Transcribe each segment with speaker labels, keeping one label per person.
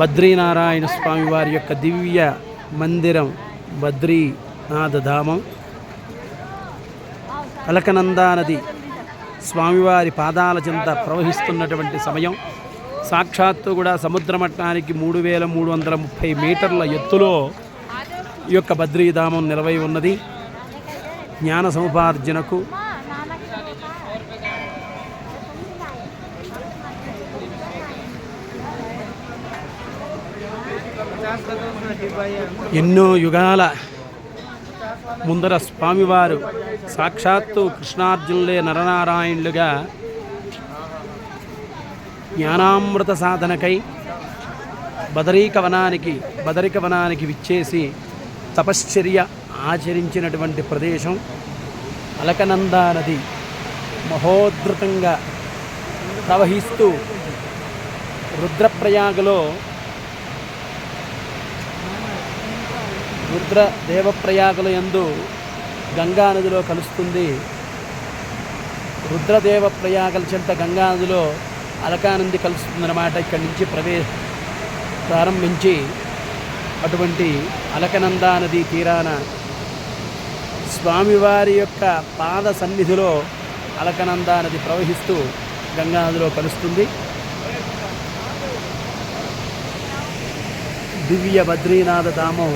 Speaker 1: బద్రీనారాయణ స్వామి వారి యొక్క దివ్య మందిరం బద్రీనాథ ధామం. అలకనందా నది స్వామివారి పాదాల చెంత ప్రవహిస్తున్నటువంటి సమయం. సాక్షాత్తు కూడా సముద్ర మట్టానికి 3330 మీటర్ల ఎత్తులో ఈ యొక్క బద్రీధామం నిలవై ఉన్నది. జ్ఞాన సముపార్జనకు ఎన్నో యుగాల ముందర స్వామివారు సాక్షాత్తు కృష్ణార్జునులే నరనారాయణులుగా జ్ఞానామృత సాధనకై బదరిక వనానికి విచ్చేసి తపశ్చర్య ఆచరించినటువంటి ప్రదేశం. అలకనందా నది మహోద్ధృతంగా ప్రవహిస్తూ రుద్రదేవప్రయాగల యందు గంగా నదిలో కలుస్తుంది. రుద్రదేవప్రయాగల చెంత గంగా నదిలో అలకానంది కలుస్తుందన్నమాట. ఇక్కడి నుంచి ప్రారంభించి అటువంటి అలకనందా నది తీరాన స్వామివారి యొక్క పాద సన్నిధిలో అలకనందా నది ప్రవహిస్తూ గంగా నదిలో కలుస్తుంది. దివ్య బద్రీనాథ ధామం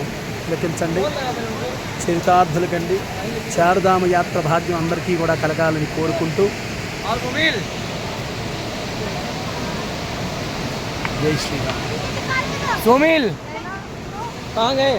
Speaker 1: లెక్కించండి. చరితార్థులకండి చారుధామ యాత్ర భాగ్యం అందరికీ కూడా కలగాలని కోరుకుంటూ జై శ్రీరామ్.
Speaker 2: सुमिल कहाँ गए?